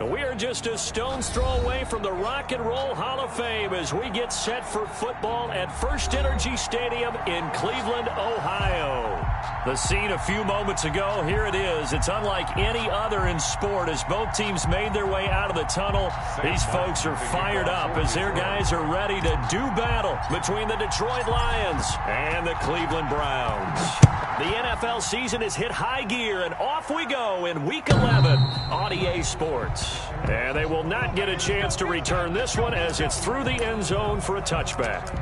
We are just a stone's throw away from the Rock and Roll Hall of Fame as we get set for football at First Energy Stadium in Cleveland, Ohio. The scene a few moments ago, here it is. It's unlike any other in sport as both teams made their way out of the tunnel. These folks are fired up as their guys are ready to do battle between the Detroit Lions and the Cleveland Browns. The NFL season has hit high gear, and off we go in Week 11 on EA Sports. And they will not get a chance to return this one as it's through the end zone for a touchback.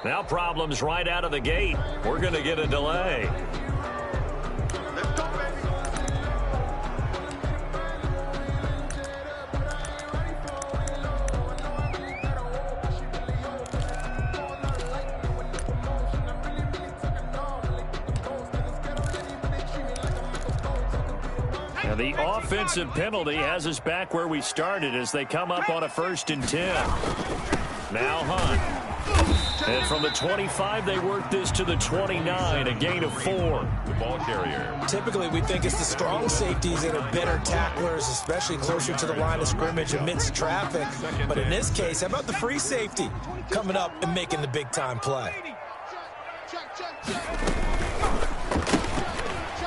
Now problems right out of the gate. We're going to get a delay. Now the offensive penalty has us back where we started as they come up on a 1st and 10. Now Hunt. And from the 25, they work this to the 29, a gain of 4. The ball carrier. Typically, we think it's the strong safeties that are better tacklers, especially closer to the line of scrimmage amidst traffic. But in this case, how about the free safety coming up and making the big-time play?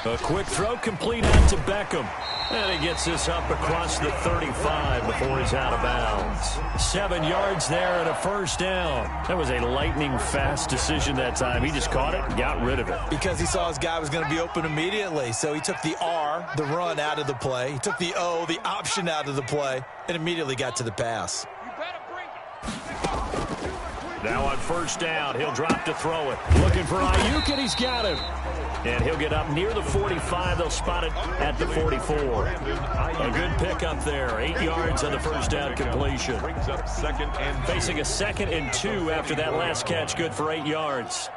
A quick throw complete out to Beckham. And he gets this up across the 35 before he's out of bounds. 7 yards there and a 1st down. That was a lightning-fast decision that time. He just caught it and got rid of it. Because he saw his guy was going to be open immediately. So he took the R, the run, out of the play. He took the O, the option, out of the play, and immediately got to the pass. Now on 1st down, he'll drop to throw it. Looking for Ayuk, and he's got him. And he'll get up near the 45. They'll spot it at the 44. A good pickup there. 8 yards on the 1st down completion. Facing a 2nd and 2 after that last catch. Good for 8 yards.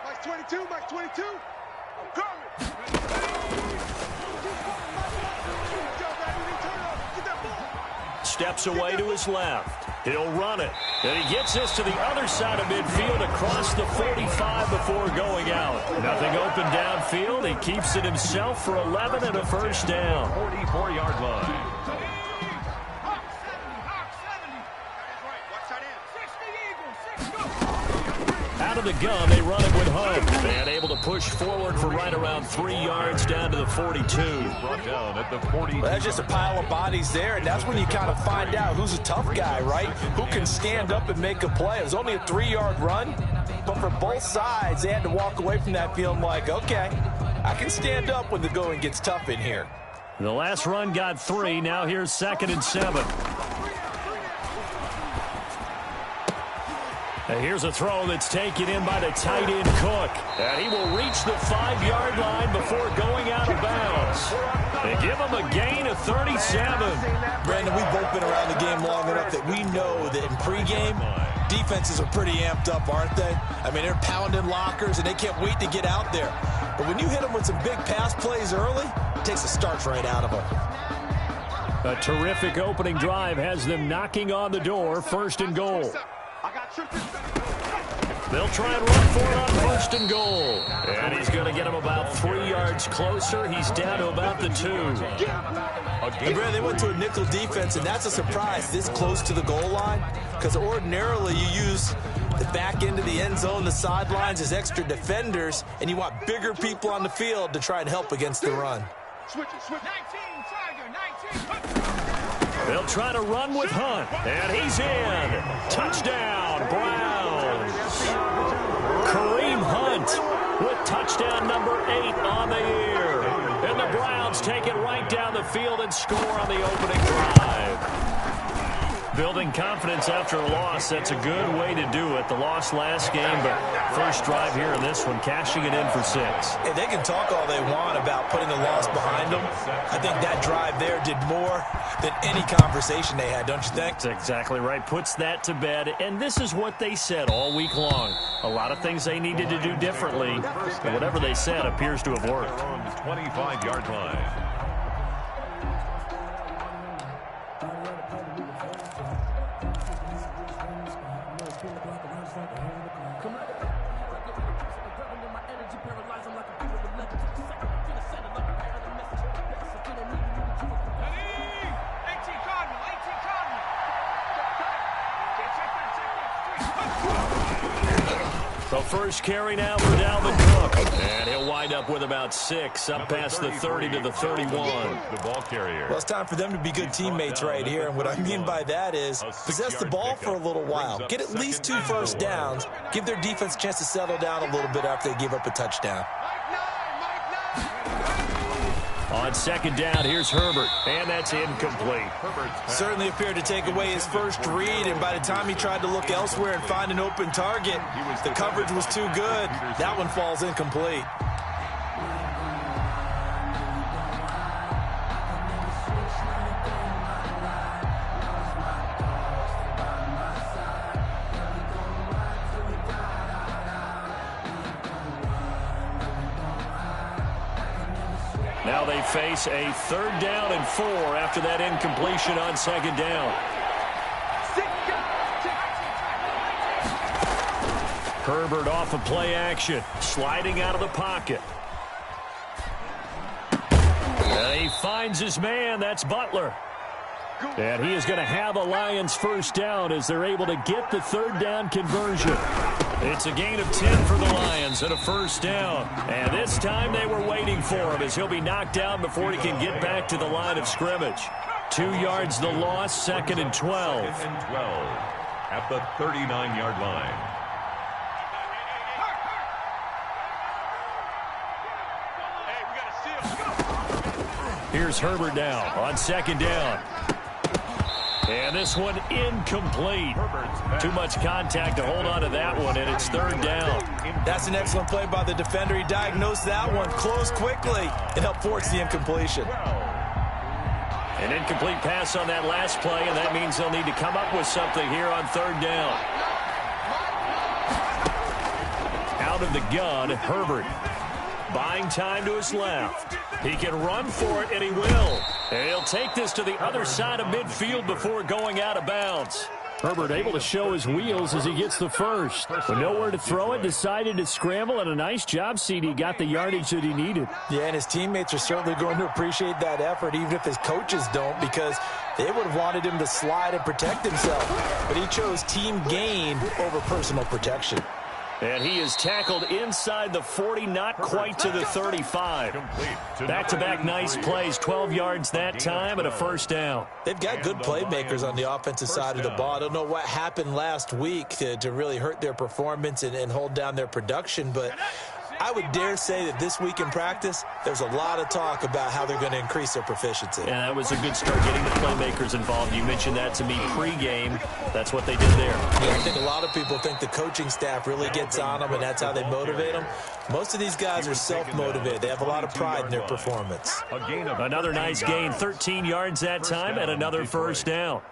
Mike 22, Mike 22. I'm Steps away to his left. He'll run it. And he gets this to the other side of midfield across the 45 before going out. Nothing open downfield. He keeps it himself for 11 and a 1st down. 44-yard line. Out of the gun, they run it with Hunt. And able to push forward for right around 3 yards down to the 42. Brought down at the 40. Well, that's just a pile of bodies there, and that's when you kind of find out who's a tough guy, right? Who can stand up and make a play. It was only a 3-yard run, but for both sides, they had to walk away from that feeling like, okay, I can stand up when the going gets tough in here. The last run got 3. Now here's 2nd and 7. And here's a throw that's taken in by the tight end Cook. And he will reach the 5-yard line before going out of bounds. They give him a gain of 37. Brandon, we've both been around the game long enough that we know that in pregame, defenses are pretty amped up, aren't they? I mean, they're pounding lockers, and they can't wait to get out there. But when you hit them with some big pass plays early, it takes the starch right out of them. A terrific opening drive has them knocking on the door. 1st and goal. They'll try and run for it on 1st and goal. And he's going to get him about 3 yards closer. He's down to about the 2. And Brad, they went to a nickel defense, and that's a surprise this close to the goal line, because ordinarily you use the back end of the end zone, the sidelines as extra defenders, and you want bigger people on the field to try and help against the run. Switch. 19, Tiger, 19. They'll try to run with Hunt, and he's in. Touchdown, Browns. Kareem Hunt with touchdown number 8 on the year. And the Browns take it right down the field and score on the opening drive. building confidence after a loss. That's a good way to do it. The loss last game, but first drive here in this one, cashing it in for 6. Hey, they can talk all they want about putting the loss behind them. I think that drive there did more than any conversation they had, don't you think? That's exactly right. Puts that to bed. And this is what they said all week long. A lot of things they needed to do differently. But whatever they said appears to have worked. On the 25-yard line. The first carry now for Dalvin Cook. And he'll wind up with about 6, up past the 30 to the 31. The ball carrier. Well, it's time for them to be good teammates right here. And what I mean by that is possess the ball for a little while. Get at least 2 first downs. Give their defense a chance to settle down a little bit after they give up a touchdown. On second down, here's Herbert, and that's incomplete. Certainly appeared to take away his first read, and by the time he tried to look elsewhere and find an open target, the coverage was too good. That one falls incomplete. Now they face a 3rd down and 4 after that incompletion on second down. Herbert off of play action, sliding out of the pocket. And he finds his man, that's Butler. And he is going to have a Lions first down as they're able to get the 3rd down conversion. It's a gain of 10 for the Lions and a first down. And this time they were waiting for him as he'll be knocked down before he can get back to the line of scrimmage. 2 yards the loss, 2nd and 12. 2nd and 12 at the 39-yard line. Here's Herbert now on second down. And this one incomplete. Too much contact to hold on to that one, and it's 3rd down. That's an excellent play by the defender. He diagnosed that one, closed quickly, and helped force the incompletion. An incomplete pass on that last play, and that means they'll need to come up with something here on 3rd down. Out of the gun, Herbert. Buying time to his left. He can run for it, and he will. And he'll take this to the other side of midfield before going out of bounds. Herbert able to show his wheels as he gets the first. With nowhere to throw it, decided to scramble, and a nice job, CD. Got the yardage that he needed. Yeah, and his teammates are certainly going to appreciate that effort, even if his coaches don't, because they would have wanted him to slide and protect himself. But he chose team gain over personal protection. And he is tackled inside the 40, not quite to the 35. Back-to-back nice plays, 12 yards that time and a first down. They've got good playmakers on the offensive side of the ball. I don't know what happened last week to really hurt their performance and hold down their production, but I would dare say that this week in practice, there's a lot of talk about how they're going to increase their proficiency. And that was a good start, getting the playmakers involved. You mentioned that to me pregame. That's what they did there. Yeah, I think a lot of people think the coaching staff really gets on them, and that's how they motivate them. Most of these guys are self-motivated. They have a lot of pride in their performance. Another nice gain, 13 yards that time, and another first down.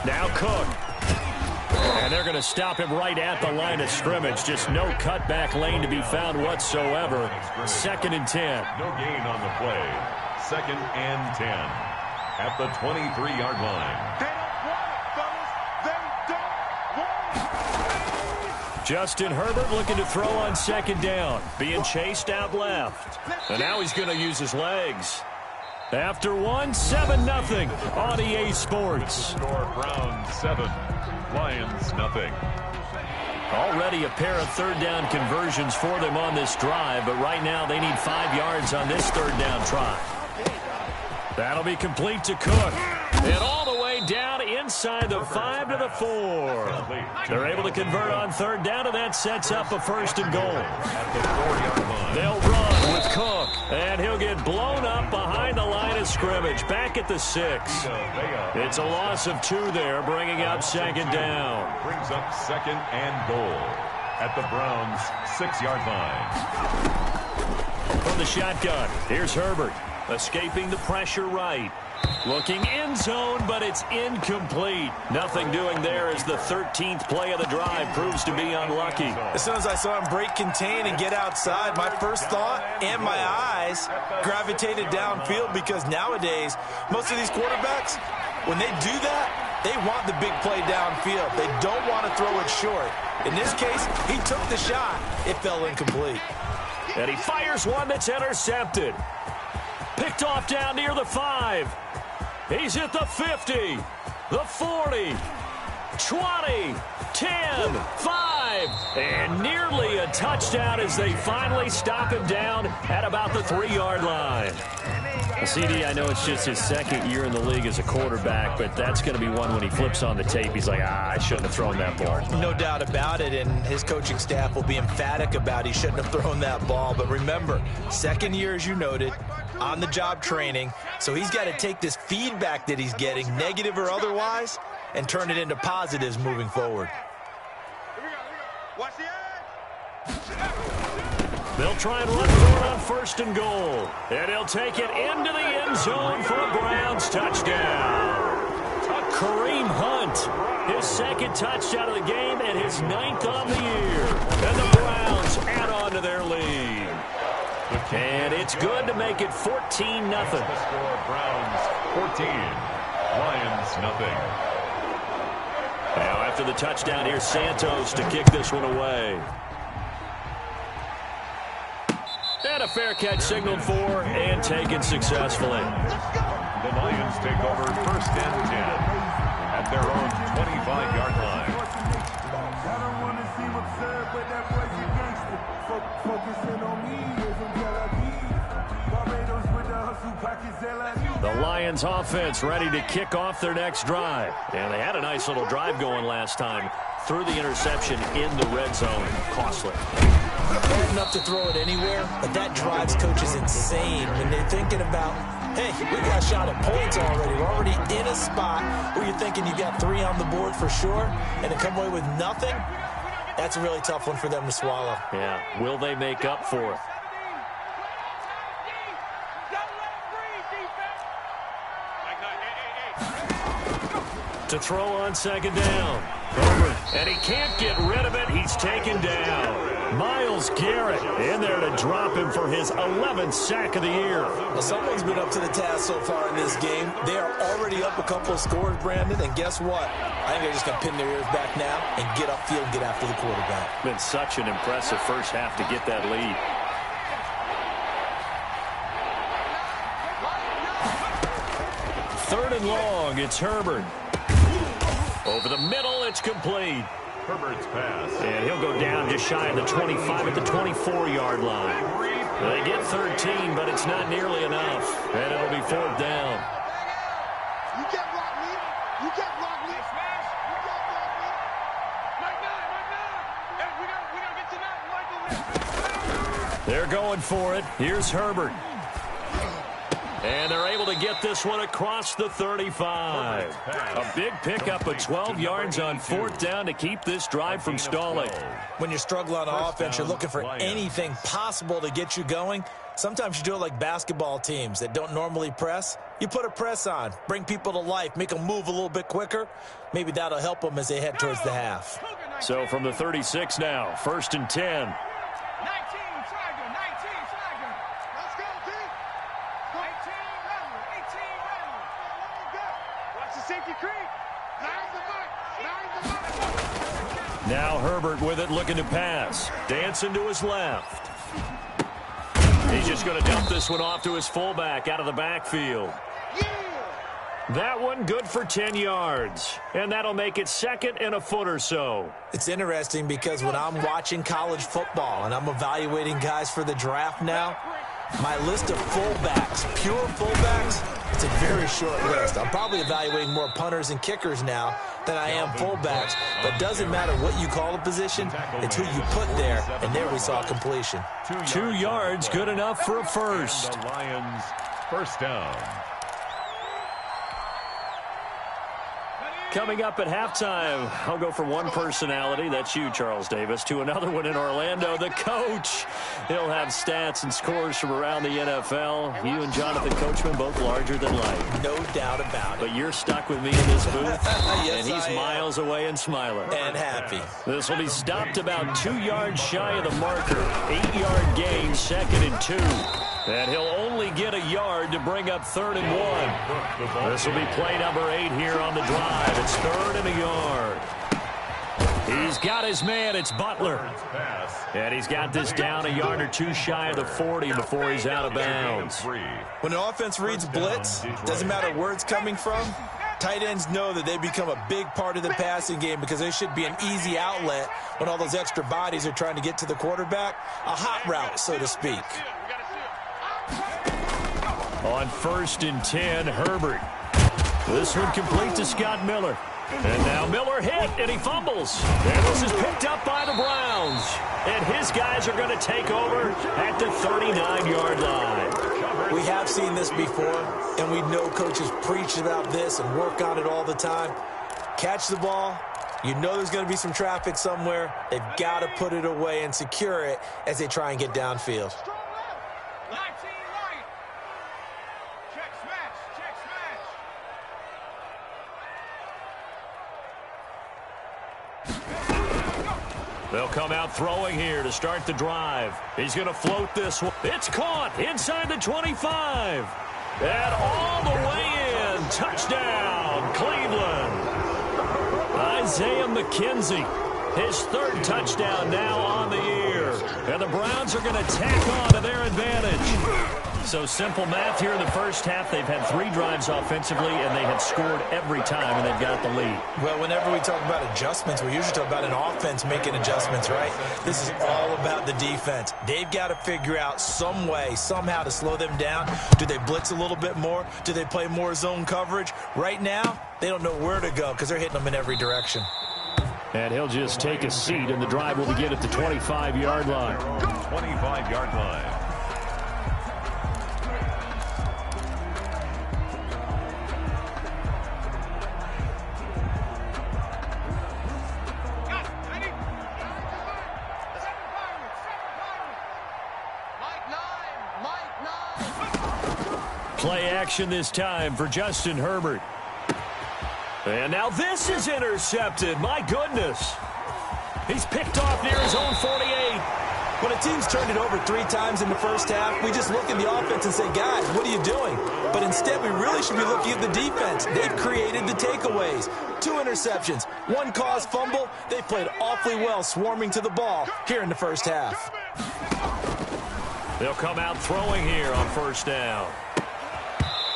Now Cook. And they're going to stop him right at the line of scrimmage. Just no cutback lane to be found whatsoever. 2nd and 10. No gain on the play. 2nd and 10 at the 23-yard line. Justin Herbert looking to throw on second down. Being chased out left. And now he's going to use his legs. After one, 7-0 on EA Sports. Score Browns 7, Lions nothing. Already a pair of 3rd down conversions for them on this drive, but right now they need 5 yards on this 3rd down try. That'll be complete to Cook. And all the way way down inside the 5 to the 4. They're able to convert on third down, and that sets up a 1st and goal. They'll run with Cook, and he'll get blown up behind the line of scrimmage, back at the 6. It's a loss of 2 there, bringing up 2nd down. Brings up 2nd and goal at the Browns' 6-yard line. From the shotgun, here's Herbert, escaping the pressure right. Looking end zone, but it's incomplete. Nothing doing there as the 13th play of the drive proves to be unlucky. As soon as I saw him break contain and get outside, my first thought and my eyes gravitated downfield, because nowadays, most of these quarterbacks, when they do that, they want the big play downfield. They don't want to throw it short. In this case, he took the shot. It fell incomplete. And he fires one that's intercepted. Picked off down near the 5. He's at the 50, the 40, 20, 10, 5, and nearly a touchdown as they finally stop him down at about the 3-yard line. CD, I know it's just his 2nd year in the league as a quarterback, but that's going to be one when he flips on the tape. He's like, I shouldn't have thrown that ball. No doubt about it, and his coaching staff will be emphatic about he shouldn't have thrown that ball. But remember, 2nd year, as you noted, on-the-job training, so he's got to take this feedback that he's getting, negative or otherwise, and turn it into positives moving forward. Watch the edge. They'll try and run for it on 1st and goal. And he'll take it into the end zone for a Browns touchdown. Kareem Hunt, his 2nd touchdown of the game and his 9th on the year. And the Browns add on to their lead. And it's good to make it 14-0. The score, Browns 14, Lions nothing. Now after the touchdown, here's Santos to kick this one away. And a fair catch signaled for and taken successfully. The Lions take over 1st and 10 at their own 25-yard line. The Lions offense ready to kick off their next drive. And they had a nice little drive going last time. Threw the interception in the red zone. Costly. Bad enough to throw it anywhere, but that drives coaches insane when they're thinking about, hey, we got shot at points already. We're already in a spot where you're thinking you got 3 on the board for sure, and to come away with nothing, that's a really tough one for them to swallow. Yeah, will they make up for it? To throw on 2nd down. Herbert, and he can't get rid of it. He's taken down. Myles Garrett in there to drop him for his 11th sack of the year. Well, someone's been up to the task so far in this game. They are already up a couple of scores, Brandon, and guess what? I think they're just going to pin their ears back now and get upfield and get after the quarterback. Been such an impressive first half to get that lead. Third and long, it's Herbert. Over the middle, it's complete. Herbert's pass. And he'll go down just shy of the 25 at the 24-yard line. They get 13, but it's not nearly enough. And it'll be 4th down. You get rock me. You get rock me. Smash. You get rock me. Mike 9. Hey, we gotta get to 9. Michael. They're going for it. Here's Herbert. And they're able to get this one across the 35. A big pickup of 12 yards on 4th down to keep this drive from stalling. When you struggle on offense, you're looking for anything possible to get you going. Sometimes you do it like basketball teams that don't normally press. You put a press on, bring people to life, make them move a little bit quicker. Maybe that'll help them as they head towards the half. So from the 36 now, 1st and 10. Now Herbert with it, looking to pass. Dancing to his left. He's just going to dump this one off to his fullback out of the backfield. That one good for 10 yards. And that'll make it 2nd and a foot or so. It's interesting because when I'm watching college football and I'm evaluating guys for the draft now, my list of fullbacks, pure fullbacks, It's a very short list. I'm probably evaluating more punters and kickers now than I am fullbacks. But it doesn't matter what you call a position, it's who you put there. And there we saw completion. 2 yards, good enough for a first. The Lions, first down. Coming up at halftime, I'll go from one personality, that's you, Charles Davis, to another one in Orlando, the coach. He'll have stats and scores from around the NFL. You and Jonathan Coachman, both larger than life. No doubt about it. But you're stuck with me in this booth, Yes, and he's I am. miles away and smiling. And happy. This will be stopped about 2 yards shy of the marker. 8-yard gain, 2nd and 2. And he'll only get a yard to bring up 3rd and 1. This will be play number 8 here on the drive. It's 3rd and a yard. He's got his man. It's Butler. And he's got this down a yard or 2 shy of the 40 before he's out of bounds. When an offense reads blitz, doesn't matter where it's coming from, tight ends know that they become a big part of the passing game because they should be an easy outlet when all those extra bodies are trying to get to the quarterback. A hot route, so to speak. On 1st and 10, Herbert. This one complete to Scott Miller. And now Miller hit, and he fumbles. And this is picked up by the Browns. And his guys are going to take over at the 39-yard line. We have seen this before, and we know coaches preach about this and work on it all the time. Catch the ball. You know there's going to be some traffic somewhere. They've got to put it away and secure it as they try and get downfield. They'll come out throwing here to start the drive. He's going to float this one. It's caught inside the 25. And all the way in. Touchdown, Cleveland. Isaiah McKenzie, his 3rd touchdown now on the year. And the Browns are going to tack on to their advantage. So simple math here in the first half. They've had 3 drives offensively, and they have scored every time, and they've got the lead. Well, whenever we talk about adjustments, we usually talk about an offense making adjustments, right? This is all about the defense. They've got to figure out some way, somehow to slow them down. Do they blitz a little bit more? Do they play more zone coverage? Right now, they don't know where to go because they're hitting them in every direction. And he'll just take a seat, and the drive will begin at the 25-yard line. 25-yard line. Play action this time for Justin Herbert. And now this is intercepted. My goodness. He's picked off near his own 48. When a team's turned it over 3 times in the first half, we just look at the offense and say, guys, what are you doing? But instead, we really should be looking at the defense. They've created the takeaways. 2 interceptions, 1 caused fumble. They played awfully well swarming to the ball here in the first half. They'll come out throwing here on 1st down.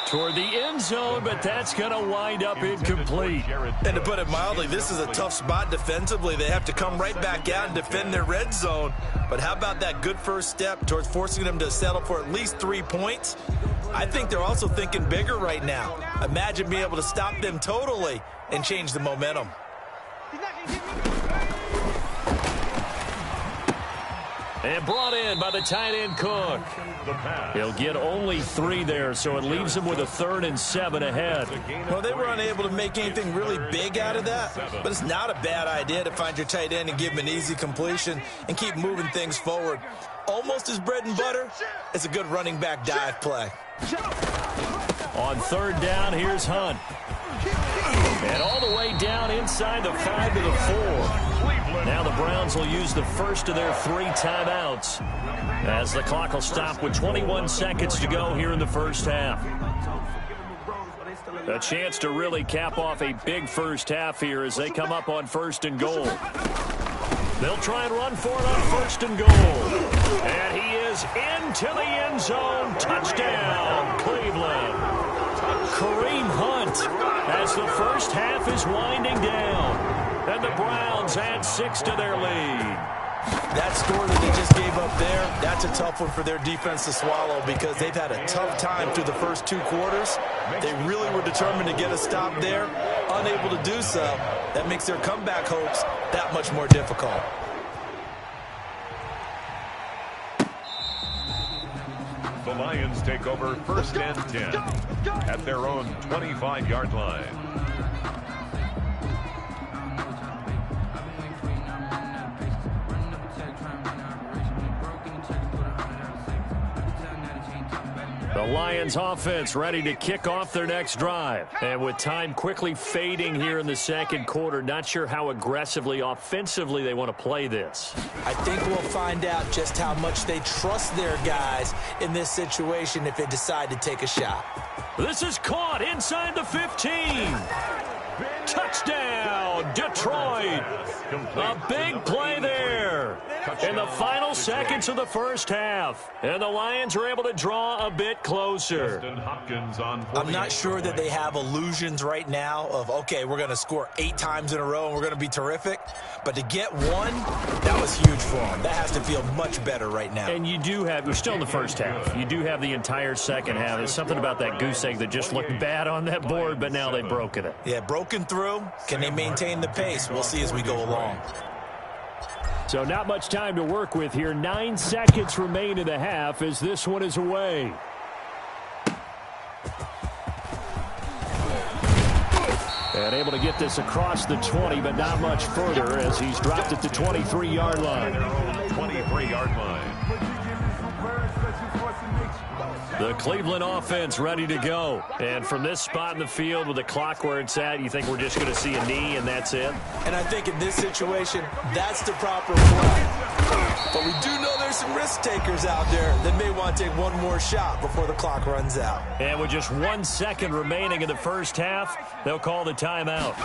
Toward the end zone, but that's going to wind up incomplete. And to put it mildly, this is a tough spot defensively. They have to come right back out and defend their red zone. But how about that good first step towards forcing them to settle for at least 3 points? I think they're also thinking bigger right now. Imagine being able to stop them totally and change the momentum. And brought in by the tight end Cook. He'll get only 3 there, so it leaves him with a 3rd and 7 ahead. Well, they were unable to make anything really big out of that, but it's not a bad idea to find your tight end and give him an easy completion and keep moving things forward. Almost as bread and butter as a good running back dive play. On 3rd down, here's Hunt. And all the way down inside the 5 to the 4. Now the Browns will use the first of their 3 timeouts as the clock will stop with 21 seconds to go here in the first half. A chance to really cap off a big first half here as they come up on 1st and goal. They'll try and run for it on 1st and goal. And he is into the end zone. Touchdown, Cleveland. Kareem Hunt as the first half is winding down. And the Browns add 6 to their lead. That score that they just gave up there, that's a tough one for their defense to swallow because they've had a tough time through the first 2 quarters. They really were determined to get a stop there, unable to do so. That makes their comeback hopes that much more difficult. The Lions take over first and 10 at their own 25-yard line. The Lions offense ready to kick off their next drive. And with time quickly fading here in the second quarter, not sure how aggressively, offensively they want to play this. I think we'll find out just how much they trust their guys in this situation if they decide to take a shot. This is caught inside the 15. Touchdown, Detroit. A big play there in the final seconds of the first half. And the Lions are able to draw a bit closer. I'm not sure that they have illusions right now of, okay, we're going to score 8 times in a row and we're going to be terrific. But to get one, that was huge for them. That has to feel much better right now. And you do have, we're still in the first half. You do have the entire second half. There's something about that goose egg that just looked bad on that board, but now they've broken it. Yeah, broken through. Can they maintain the pace? We'll see as we go along. So not much time to work with here. 9 seconds remain in the half as this one is away. And able to get this across the 20, but not much further as he's dropped at the 23-yard line. 23-yard line. The Cleveland offense ready to go. And from this spot in the field with the clock where it's at, you think we're just going to see a knee and that's it? And I think in this situation, that's the proper play. But we do know there's some risk takers out there that may want to take one more shot before the clock runs out. And with just 1 second remaining in the first half, they'll call the timeout.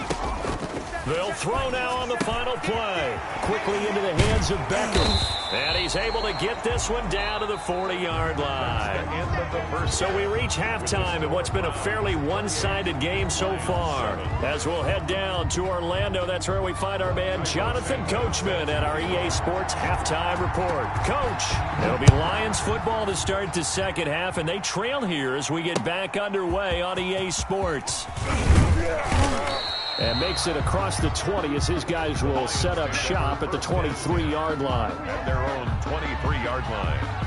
They'll throw now on the final play. Quickly into the hands of Beckham. And he's able to get this one down to the 40-yard line. So we reach halftime in what's been a fairly one-sided game so far. As we'll head down to Orlando, that's where we find our man Jonathan Coachman at our EA Sports Halftime Report. Coach, it'll be Lions football to start the second half, and they trail here as we get back underway on EA Sports. And makes it across the 20 as his guys will set up shop at the 23-yard line. At their own 23-yard line.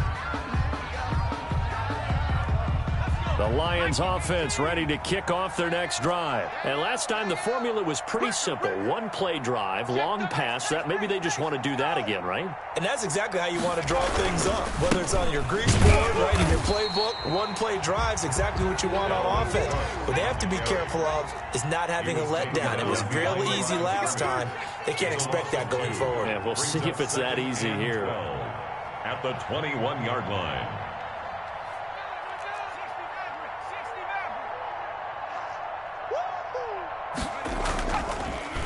The Lions offense ready to kick off their next drive. And last time the formula was pretty simple. 1-play drive, long pass. That maybe they just want to do that again, right? And that's exactly how you want to draw things up. Whether it's on your grease board, right, in your playbook, 1-play drive's exactly what you want on offense. What they have to be careful of is not having a letdown. It was real easy last time. They can't expect that going forward. Yeah, we'll see if it's that easy here. At the 21-yard line.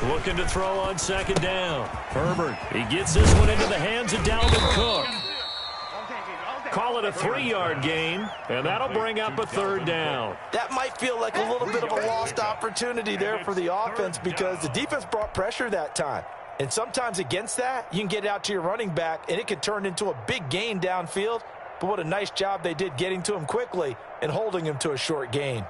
Looking to throw on second down. Herbert, he gets this one into the hands of Dalvin Cook. Call it a 3-yard gain, and that'll bring up a third down. That might feel like a little bit of a lost opportunity there for the offense because the defense brought pressure that time. And sometimes against that, you can get out to your running back, and it could turn into a big gain downfield. But what a nice job they did getting to him quickly and holding him to a short gain.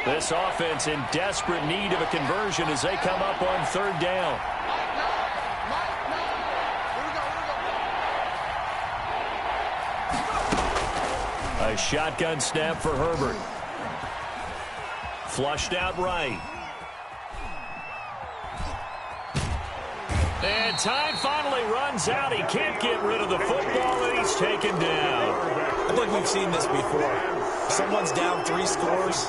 This offense in desperate need of a conversion as they come up on third down. A shotgun snap for Herbert. Flushed out right. And time finally runs out. He can't get rid of the football, and he's taken down. I think we've seen this before. Someone's down 3 scores.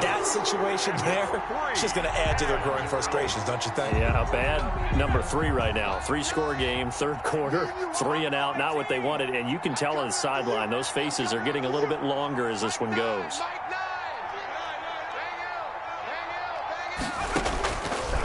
That situation there, it's just going to add to their growing frustrations, don't you think? Yeah, bad number 3 right now. 3-score game, third quarter, 3 and out, not what they wanted. And you can tell on the sideline, those faces are getting a little bit longer as this one goes.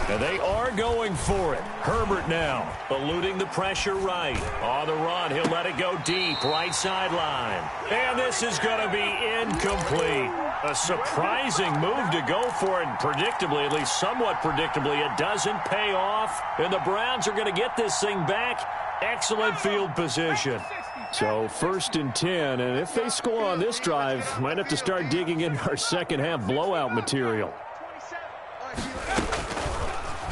And they are going for it. Herbert now eluding the pressure right. On the run, he'll let it go deep, right sideline. And this is going to be incomplete. A surprising move to go for it, and predictably, at least somewhat predictably, it doesn't pay off. And the Browns are going to get this thing back. Excellent field position. So 1st and 10, and if they score on this drive, might have to start digging into our second half blowout material.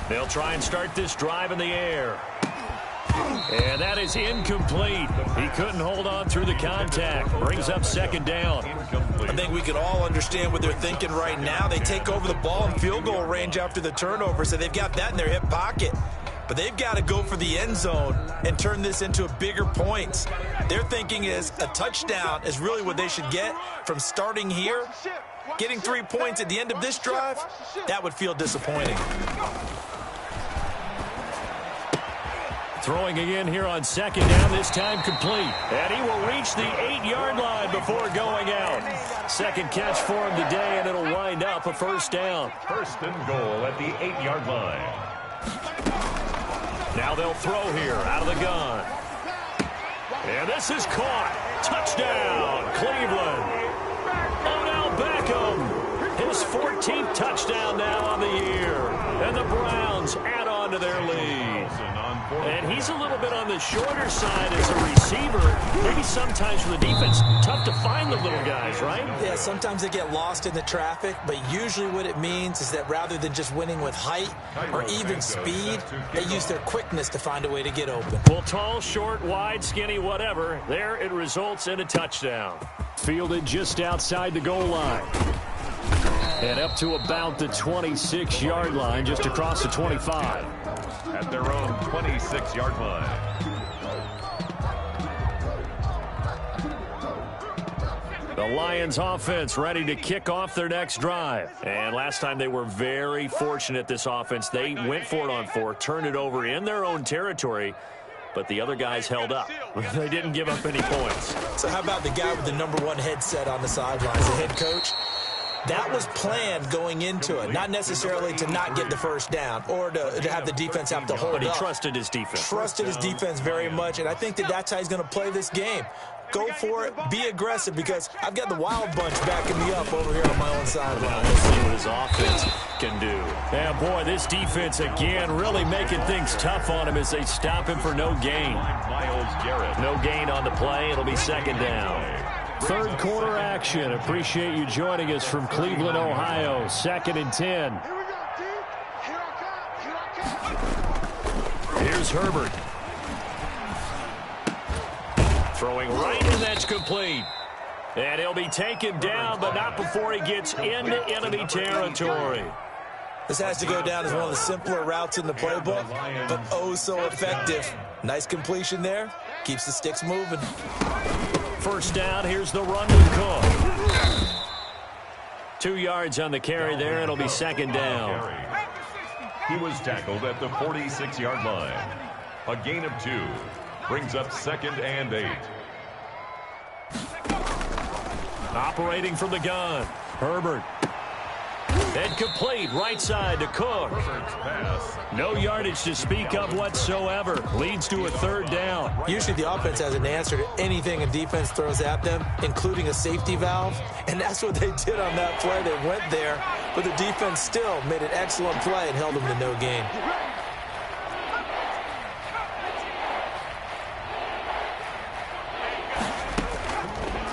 They'll try and start this drive in the air. And that is incomplete. He couldn't hold on through the contact. Brings up 2nd down. I think we can all understand what they're thinking right now. They take over the ball in field goal range after the turnover, so they've got that in their hip pocket. But they've got to go for the end zone and turn this into bigger points. Their thinking is a touchdown is really what they should get from starting here. Getting 3 points at the end of this drive, that would feel disappointing. Throwing again here on 2nd down, this time complete. And he will reach the 8-yard line before going out. Second catch for him today, and it'll wind up a 1st down. 1st and goal at the 8-yard line. Now they'll throw here out of the gun. And this is caught. Touchdown, Cleveland. Odell Beckham, his 14th touchdown now on the year. And the Browns add on to their lead. And he's a little bit on the shorter side as a receiver. Maybe sometimes for the defense, tough to find the little guys, right? Yeah, sometimes they get lost in the traffic, but usually what it means is that rather than just winning with height or even speed, they use their quickness to find a way to get open. Well, tall, short, wide, skinny, whatever, there it results in a touchdown. Fielded just outside the goal line. And up to about the 26-yard line, just across the 25. At their own 26-yard line. The Lions offense ready to kick off their next drive. And last time they were very fortunate, this offense. They went for it on 4, turned it over in their own territory, but the other guys held up. They didn't give up any points. So how about the guy with the #1 headset on the sidelines, the head coach? That was planned going into it, not necessarily to not get the 1st down or to have the defense have to hold up. But he trusted his defense. Trusted his defense very much, and I think that's how he's going to play this game. Go for it, be aggressive, because I've got the wild bunch backing me up over here on my own sideline. Let's see what his offense can do. Yeah, boy, this defense, again, really making things tough on him as they stop him for no gain. Myles Garrett. No gain on the play. It'll be 2nd down. 3rd quarter action. Appreciate you joining us from Cleveland, Ohio. 2nd and 10. Here we go, D. Here I come. Here's Herbert. Throwing right, and that's complete. And he'll be taken down, but not before he gets into enemy territory. This has to go down as one of the simpler routes in the playbook, but oh so effective. Nice completion there. Keeps the sticks moving. 1st down, here's the run with Cook. 2 yards on the carry there, it'll be 2nd down. He was tackled at the 46-yard line. A gain of 2 brings up 2nd and 8. Operating from the gun, Herbert. And complete, right side to Cook. No yardage to speak of whatsoever. Leads to a 3rd down. Usually the offense has an answer to anything a defense throws at them, including a safety valve. And that's what they did on that play. They went there, but the defense still made an excellent play and held them to no gain.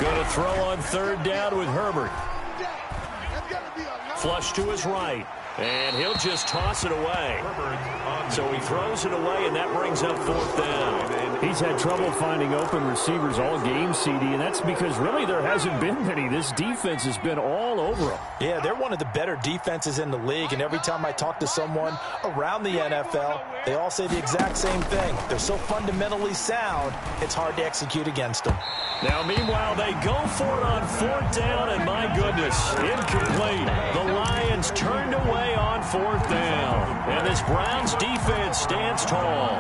Going to throw on 3rd down with Herbert. Flush to his right, and he'll just toss it away. So he throws it away, and that brings up 4th down. He's had trouble finding open receivers all game, CD, and that's because really there hasn't been many. This defense has been all over them. Yeah, they're one of the better defenses in the league, and every time I talk to someone around the NFL, they all say the exact same thing. They're so fundamentally sound, it's hard to execute against them. Now, meanwhile, they go for it on 4th down, and my goodness, incomplete. The Lions turned away on 4th down, and this Browns defense stands tall.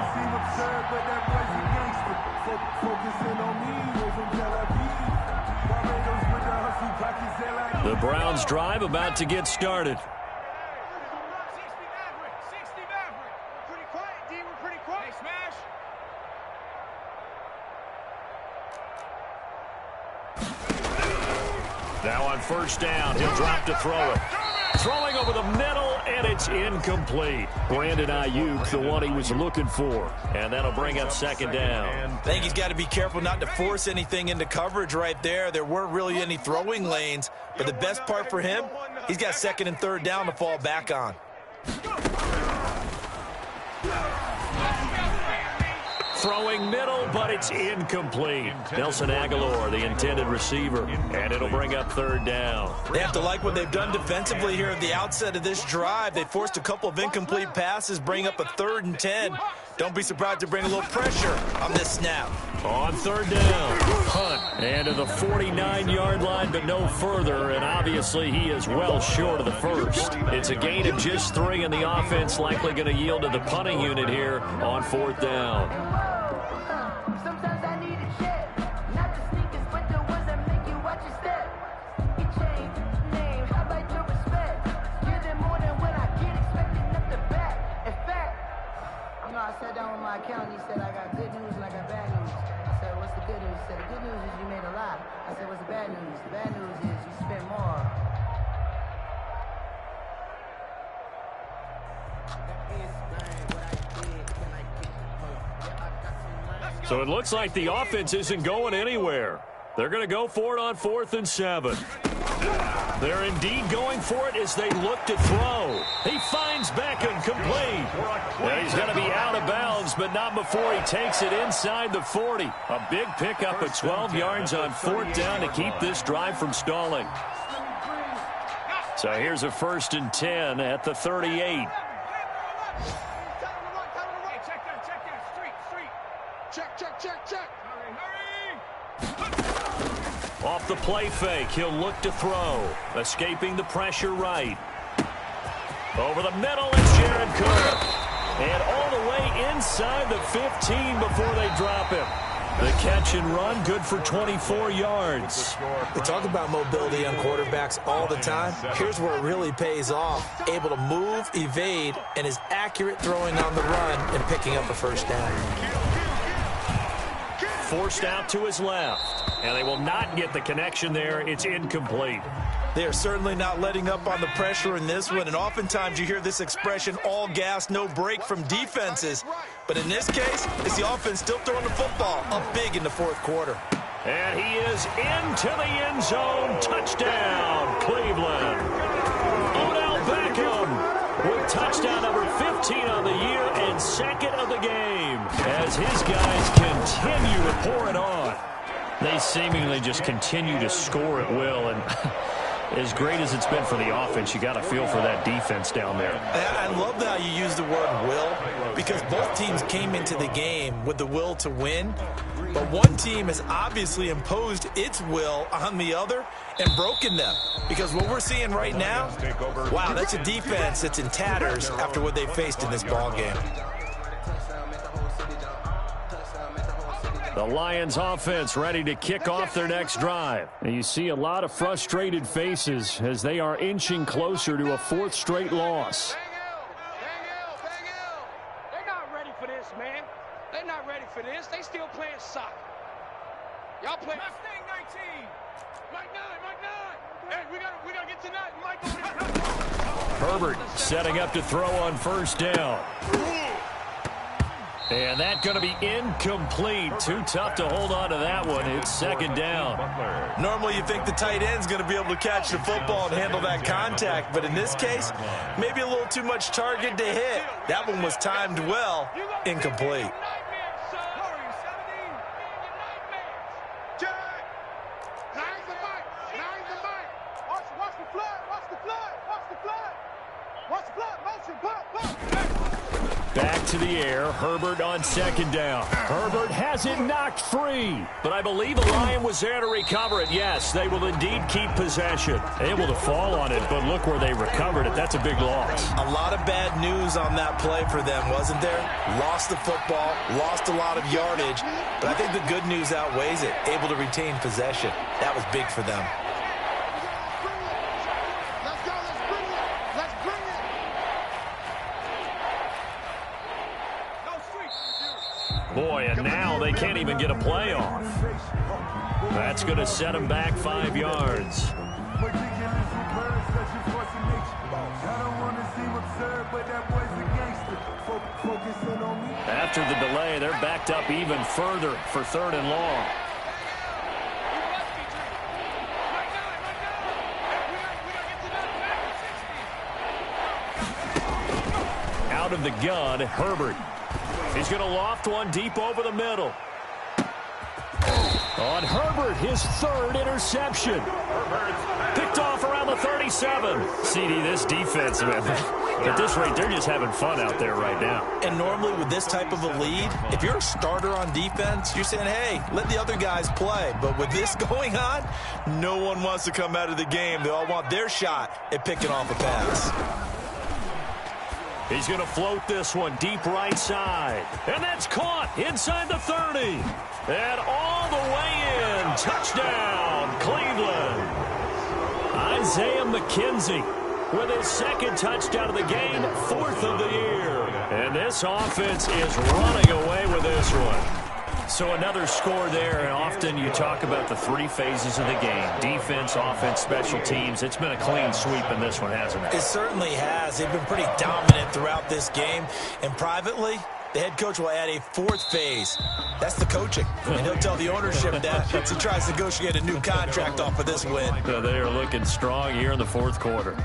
The Browns drive about to get started. Now on first down, he'll drop to throw it. Throwing over the middle, and it's incomplete. Brandon Ayuk, the one he was looking for. And that'll bring up second down. I think he's got to be careful not to force anything into coverage right there. There weren't really any throwing lanes. But the best part for him, he's got second and third down to fall back on. Throwing middle, but it's incomplete. Nelson Aguilar, the intended receiver, and it'll bring up third down. They have to like what they've done defensively here at the outset of this drive. They forced a couple of incomplete passes, bring up a 3rd and 10. Don't be surprised to bring a little pressure on this snap. On third down, punt, and to the 49-yard line, but no further, and obviously he is well short of the first. It's a gain of just 3, and the offense likely going to yield to the punting unit here on 4th down. I sat down with my accountant. He said, I got good news and I got bad news. I said, what's the good news? He said, the good news is you made a lot. I said, what's the bad news? The bad news is you spent more. So it looks like the offense isn't going anywhere. They're going to go for it on 4th and 7. They're indeed going for it as they look to throw. He finds Beckham complete. Well, he's going to be out of bounds, but not before he takes it inside the 40. A big pickup of 12 yards on 4th down to keep this drive from stalling. So here's a 1st and 10 at the 38. Check. Off the play fake, he'll look to throw. Escaping the pressure right. Over the middle, it's Jared Cook. And all the way inside the 15 before they drop him. The catch and run, good for 24 yards. We talk about mobility on quarterbacks all the time. Here's where it really pays off. Able to move, evade, and is accurate throwing on the run and picking up a first down. Forced out to his left. And they will not get the connection there. It's incomplete. They are certainly not letting up on the pressure in this one, and oftentimes you hear this expression, all gas, no break from defenses. But in this case, it's the offense still throwing the football up big in the 4th quarter. And he is into the end zone. Touchdown, Cleveland. Odell Beckham with touchdown number 15 on the year and 2nd of the game as his guys continue to pour it on. They seemingly just continue to score at will, and as great as it's been for the offense, you got to feel for that defense down there. I love how you use the word will, because both teams came into the game with the will to win, but one team has obviously imposed its will on the other and broken them. Because what we're seeing right now, wow, that's a defense that's in tatters after what they faced in this ball game. The Lions offense ready to kick off their next drive. And you see a lot of frustrated faces as they are inching closer to a 4th straight loss. They're not ready for this, man. They're not ready for this. They still playing soccer. Y'all play. Mustang 19. Mike 9. Hey, we gotta get to 9. Mike over there. Herbert setting up to throw on first down. And that's going to be incomplete. Too tough to hold on to that one. It's 2nd down. Normally you think the tight end's going to be able to catch the football and handle that contact, but in this case, maybe a little too much target to hit. That one was timed well, incomplete. Back to the air. Herbert on 2nd down. Herbert has it knocked free. But I believe a Lion was there to recover it. Yes, they will indeed keep possession. Able to fall on it, but look where they recovered it. That's a big loss. A lot of bad news on that play for them, wasn't there? Lost the football, lost a lot of yardage, but I think the good news outweighs it. Able to retain possession. That was big for them. Boy, and now they can't even get a play off. That's going to set them back 5 yards. After the delay, they're backed up even further for 3rd and long. Out of the gun, Herbert. He's going to loft one deep over the middle. On Herbert, his 3rd interception. Picked off around the 37. CD, this defense, man, at this rate, they're just having fun out there right now. And normally with this type of a lead, if you're a starter on defense, you're saying, hey, let the other guys play. But with this going on, no one wants to come out of the game. They all want their shot at picking off a pass. He's going to float this one deep right side. And that's caught inside the 30. And all the way in. Touchdown, Cleveland. Isaiah McKenzie with his 2nd touchdown of the game, 4th of the year. And this offense is running away with this one. So another score there, and often you talk about the 3 phases of the game. Defense, offense, special teams. It's been a clean sweep in this one, hasn't it? It certainly has. They've been pretty dominant throughout this game. And privately, the head coach will add a 4th phase. That's the coaching. And he'll tell the ownership that as he tries to negotiate a new contract off of this win. So they are looking strong here in the 4th quarter.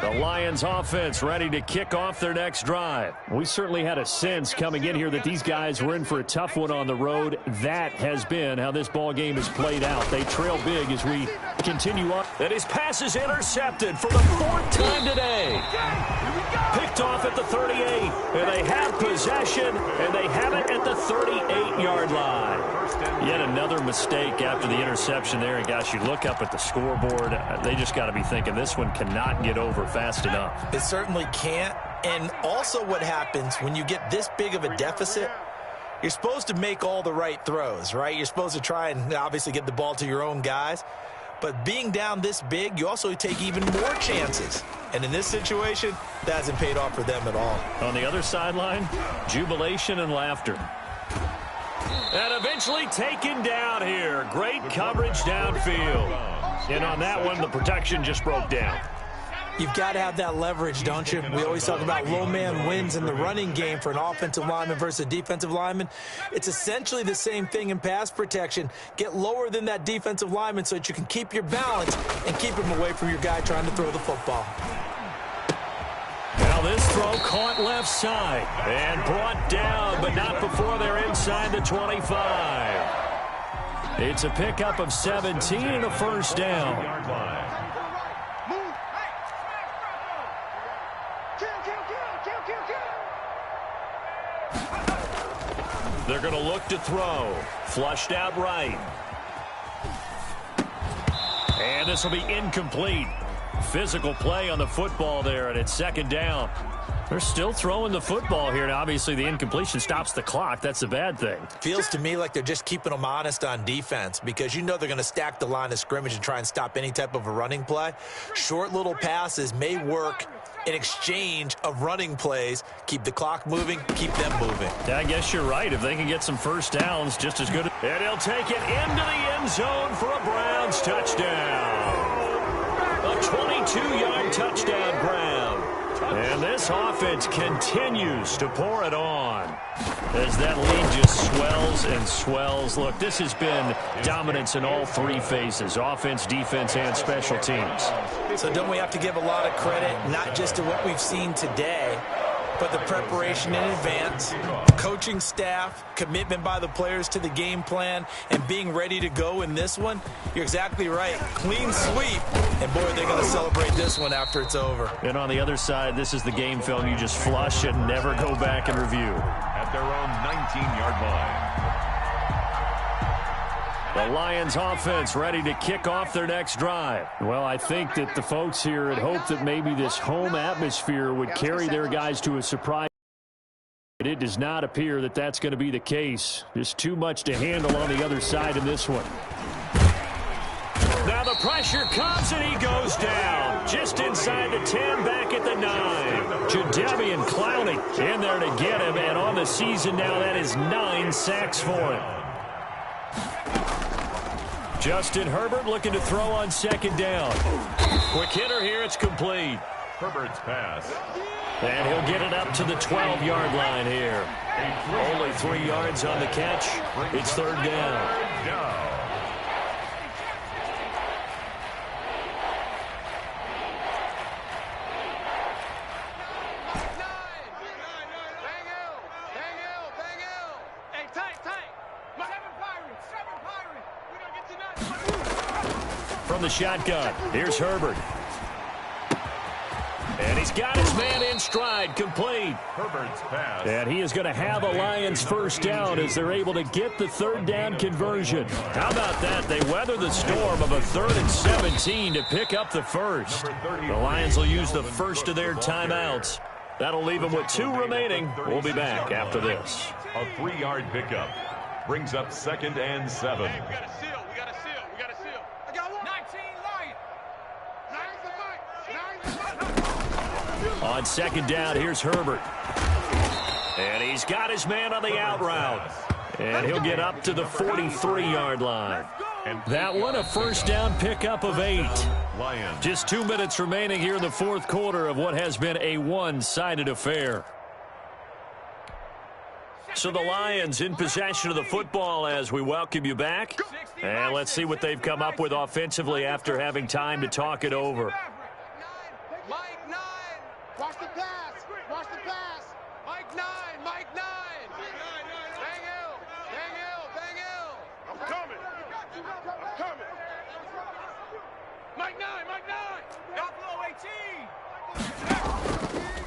The Lions offense ready to kick off their next drive. We certainly had a sense coming in here that these guys were in for a tough one on the road. That has been how this ball game has played out. They trail big as we continue on. And his pass is intercepted for the 4th time today. Picked off at the 38. And they have possession, and they have it at the 38-yard line. Yet another mistake after the interception there. And, gosh, you look up at the scoreboard, they just got to be thinking this one cannot get over fast enough. It certainly can't. And also what happens when you get this big of a deficit, you're supposed to make all the right throws, right? You're supposed to try and obviously get the ball to your own guys. But being down this big, you also take even more chances. And in this situation, that hasn't paid off for them at all. On the other sideline, jubilation and laughter. And eventually taken down here. Great coverage downfield. And on that one, the protection just broke down. You've got to have that leverage, don't you? We always talk about low man wins in the running game for an offensive lineman versus a defensive lineman. It's essentially the same thing in pass protection. Get lower than that defensive lineman so that you can keep your balance and keep him away from your guy trying to throw the football. Now this throw caught left side and brought down, but not before they're inside the 25. It's a pickup of 17 and a 1st down. They're going to look to throw. Flushed out right. And this will be incomplete. Physical play on the football there, and it's 2nd down. They're still throwing the football here, and obviously the incompletion stops the clock. That's a bad thing. Feels to me like they're just keeping them honest on defense because you know they're going to stack the line of scrimmage and try and stop any type of a running play. Short little passes may work in exchange of running plays. Keep the clock moving, keep them moving. Yeah, I guess you're right. If they can get some 1st downs, just as good. And he'll take it into the end zone for a Browns touchdown. A 22-yard touchdown, Brown. And this offense continues to pour it on as that lead just swells and swells. Look, this has been dominance in all 3 phases, offense, defense, and special teams. So don't we have to give a lot of credit, not just to what we've seen today, but the preparation in advance, coaching staff, commitment by the players to the game plan, and being ready to go in this one? You're exactly right. Clean sweep. And, boy, they're going to celebrate this one after it's over. And on the other side, this is the game film you just flush and never go back and review. At their own 19-yard line. The Lions offense ready to kick off their next drive. Well, I think that the folks here had hoped that maybe this home atmosphere would carry their guys to a surprise. It does not appear that that's going to be the case. There's too much to handle on the other side in this one. Now the pressure comes and he goes down. Just inside the 10, back at the 9. Jadeveon Clowney in there to get him. And on the season now, that is 9 sacks for him. Justin Herbert looking to throw on 2nd down. Quick hitter here, it's complete. Herbert's pass. And he'll get it up to the 12-yard line here. Only 3 yards on the catch. It's third down. From the shotgun, here's Herbert. And he's got his man in stride, complete. Herbert's pass. And he is going to have a Lions first down as they're able to get the third down conversion. How about that? They weather the storm of a 3rd and 17 to pick up the first. The Lions will use the first of their timeouts. That'll leave them with 2 remaining. We'll be back after this. A 3-yard pickup brings up 2nd and 7. We got a seal. We got a seal. We got a seal. I got one. 19 Lions. On second down, here's Herbert. And he's got his man on the out route. And he'll get up to the 43-yard line. And that one, a first down pickup of 8. Lions. Just 2 minutes remaining here in the fourth quarter of what has been a one-sided affair. So the Lions in possession of the football as we welcome you back. And let's see what they've come up with offensively after having time to talk it over. Mike 9. Watch the pass. Watch the pass. Mike 9. Mike 9. Bang Hill. Bang Hill. Bang Hill. I'm coming. I'm coming. Mike 9. Mike 9. Down below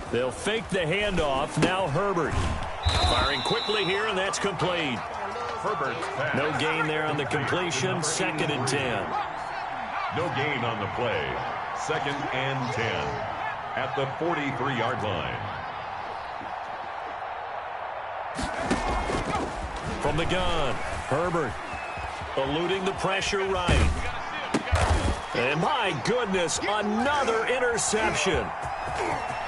18. They'll fake the handoff. Now Herbert. Firing quickly here, and that's complete. Herbert's pass. No gain there on the completion. 2nd and 10. No gain on the play. 2nd and 10 at the 43-yard line. From the gun, Herbert eluding the pressure right. And my goodness, another interception.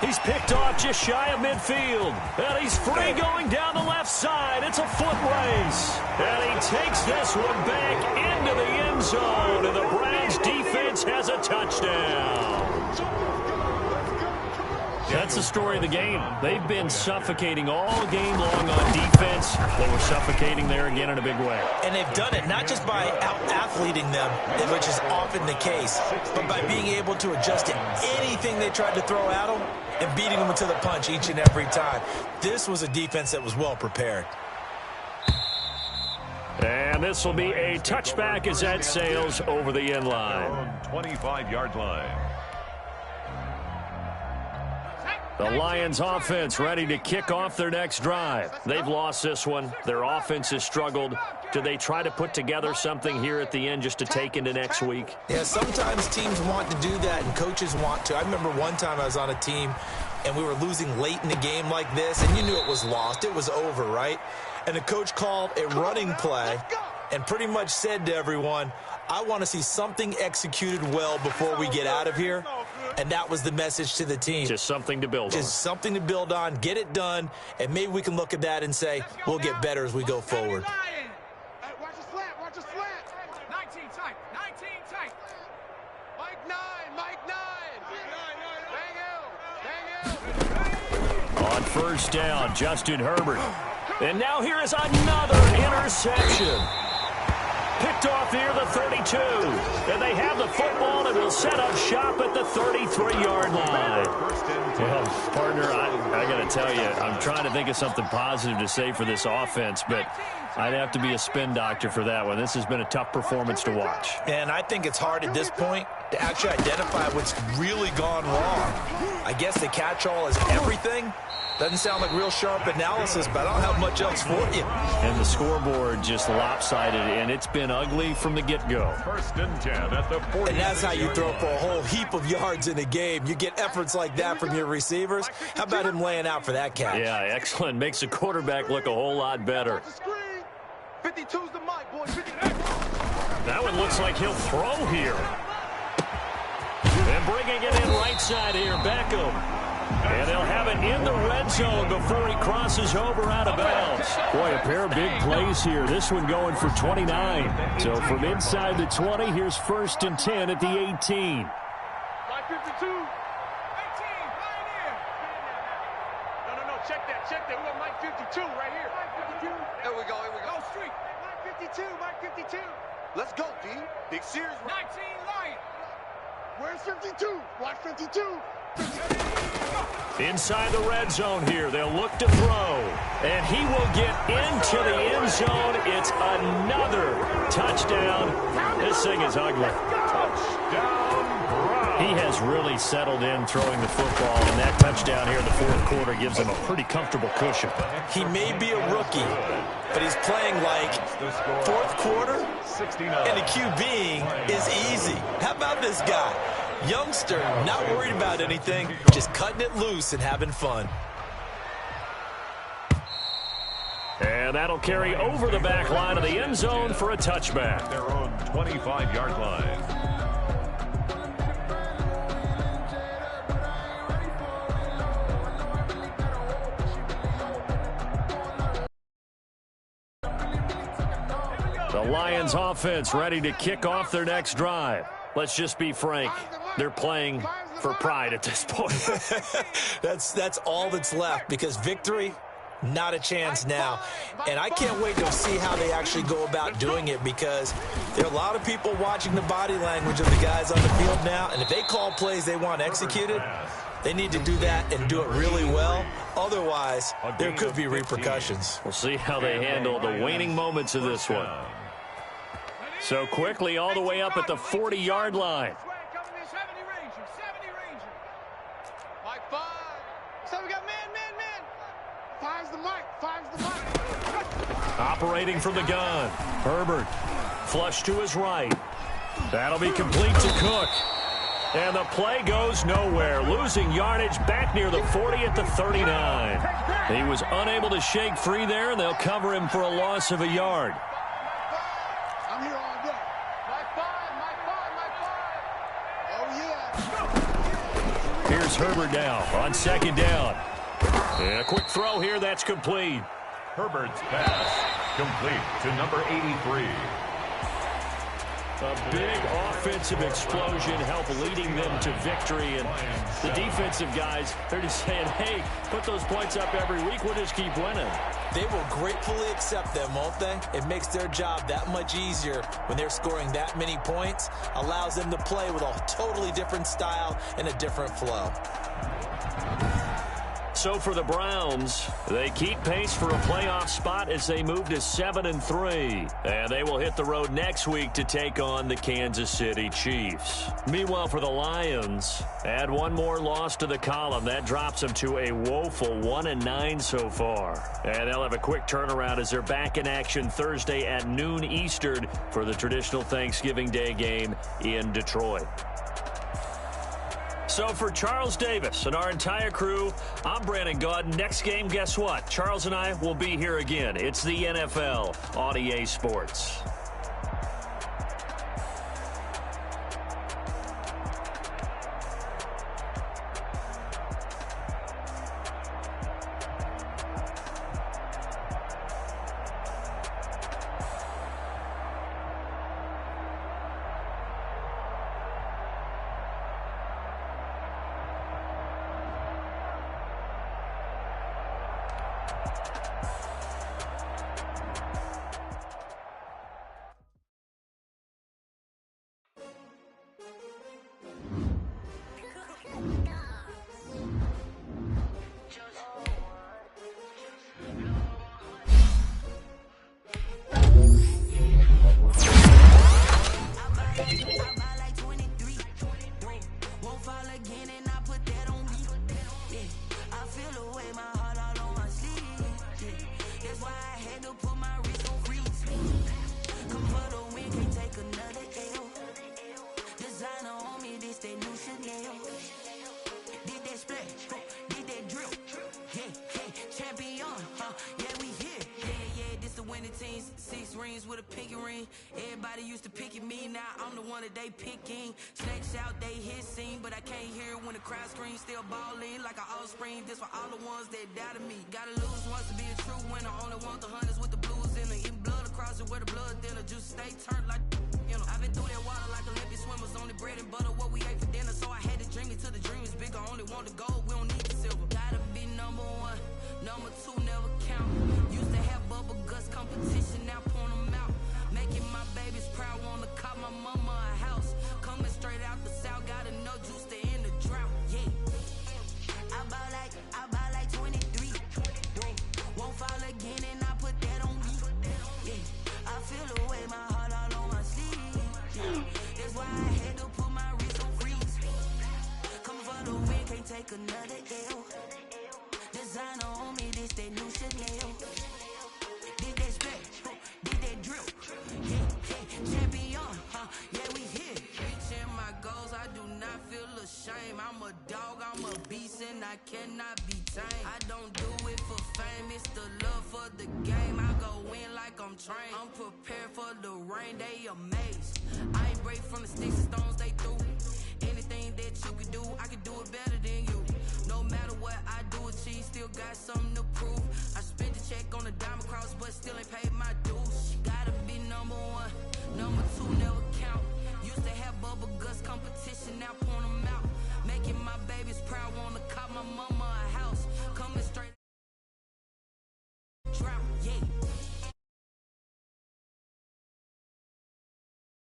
He's picked off just shy of midfield. And he's free going down the left side. It's a foot race. And he takes this one back into the end zone. And the Browns defense has a touchdown. That's the story of the game. They've been suffocating all game long on defense. They were suffocating there again in a big way. And they've done it not just by out-athleting them, which is often the case, but by being able to adjust to anything they tried to throw at them and beating them to the punch each and every time. This was a defense that was well prepared. And this will be a touchback as that sails over the end line. 25-yard line. The Lions offense ready to kick off their next drive. They've lost this one. Their offense has struggled. Do they try to put together something here at the end just to take into next week? Yeah, sometimes teams want to do that and coaches want to. I remember one time I was on a team and we were losing late in the game like this, and you knew it was lost. It was over, right? And the coach called a running play and pretty much said to everyone, I want to see something executed well before we get out of here. And that was the message to the team. Just something to build on. Just something to build on, get it done, and maybe we can look at that and say, we'll get better as we go forward. Watch the slant, watch the slant. 19 tight, 19 tight. Mike 9, Mike 9. Bang Hill, bang Hill. On first down, Justin Herbert. And now here is another interception. Picked off near the 32. And they have the football and will set up shop at the 33-yard line. Well, partner, I got to tell you, I'm trying to think of something positive to say for this offense, but I'd have to be a spin doctor for that one. This has been a tough performance to watch. And I think it's hard at this point to actually identify what's really gone wrong. I guess the catch-all is everything. Doesn't sound like real sharp analysis, but I don't have much else for you. And the scoreboard just lopsided, and it's been ugly from the get-go. 1st and 10 at the 40. And that's how you throw for a whole heap of yards in a game. You get efforts like that from your receivers. How about him laying out for that catch? Yeah, excellent. Makes the quarterback look a whole lot better. 52's the mic, boys. That one looks like he'll throw here. And bringing it in right side here, Beckham. And they'll have it in the red zone before he crosses over out of bounds. Boy, a pair of big plays here. This one going for 29. So from inside the 20, here's 1st and 10 at the 18. Mike 52. No, check that. We got Mike 52 right here. Mike 52. Here we go. Go street. Mike 52. Let's go, D. Big Sears. 19 Lion. Where's 52? Watch 52. Inside the red zone here, they'll look to throw. And he will get into the end zone. It's another touchdown. This thing is ugly. Touchdown, Browns. He has really settled in throwing the football, and that touchdown here in the fourth quarter gives him a pretty comfortable cushion. He may be a rookie, but he's playing like fourth quarter, 69. and the QBing is easy. How about this guy? Youngster, not worried about anything, just cutting it loose and having fun. And that'll carry over the back line of the end zone for a touchback. Their own 25-yard line. The Lions offense ready to kick off their next drive. Let's just be frank. They're playing for pride at this point. That's all that's left, because victory, not a chance now. And I can't wait to see how they actually go about doing it, because there are a lot of people watching the body language of the guys on the field now. And if they call plays they want executed, they need to do that and do it really well. Otherwise, there could be repercussions. We'll see how they handle the waning moments of this one. So quickly all the way up at the 40-yard line. 70 Ranger. Mike 5. So we got man. Five's the Mike. Operating from the gun. Herbert. Flush to his right. That'll be complete to Cook. And the play goes nowhere. Losing yardage back near the 40 at the 39. He was unable to shake free there, and they'll cover him for a loss of a yard. I'm here all day. Mike 5. Oh, yeah. Here's Herbert now on second down. And a quick throw here, that's complete. Herbert's pass complete to number 83. A big offensive explosion helped leading them to victory. And the defensive guys, they're just saying, hey, put those points up every week. We'll just keep winning. They will gratefully accept them, won't they? It makes their job that much easier when they're scoring that many points. Allows them to play with a totally different style and a different flow. So for the Browns, they keep pace for a playoff spot as they move to 7-3. And they will hit the road next week to take on the Kansas City Chiefs. Meanwhile, for the Lions, add one more loss to the column. That drops them to a woeful 1-9 so far. And they'll have a quick turnaround as they're back in action Thursday at noon Eastern for the traditional Thanksgiving Day game in Detroit. So for Charles Davis and our entire crew, I'm Brandon Gaudin. Next game, guess what? Charles and I will be here again. It's the NFL on EA Sports. Bread and butter, what we ate for dinner, so I had to dream it till the dream is bigger. Only want the gold, we don't need the silver. Gotta be number one, number two never count. Used to have bubble guts competition, now point them out. Making my babies proud, wanna call my mama a house. Coming straight out the south, got enough juice to end the drought. Yeah. I bought like 23. Whoa. Won't fall again and I put that on me. Yeah. I feel the way, my heart all on my sleeve. Yeah. That's why I had to put my wrist on freeze. Coming for the win, can't take another L. Designer on me, this that new Chanel. Did that spec, did that drill. Yeah, champion, yeah, we here. Reaching my goals, I do not feel ashamed. I'm a dog, I'm a beast, and I cannot be tamed. I don't do it for fame, it's the love for the game. I go in like I'm trained. I'm prepared for the rain, they amazed. I ain't break from the sticks and stones they threw. Anything that you can do, I can do it better than you. No matter what I do, achieve, still got something to prove.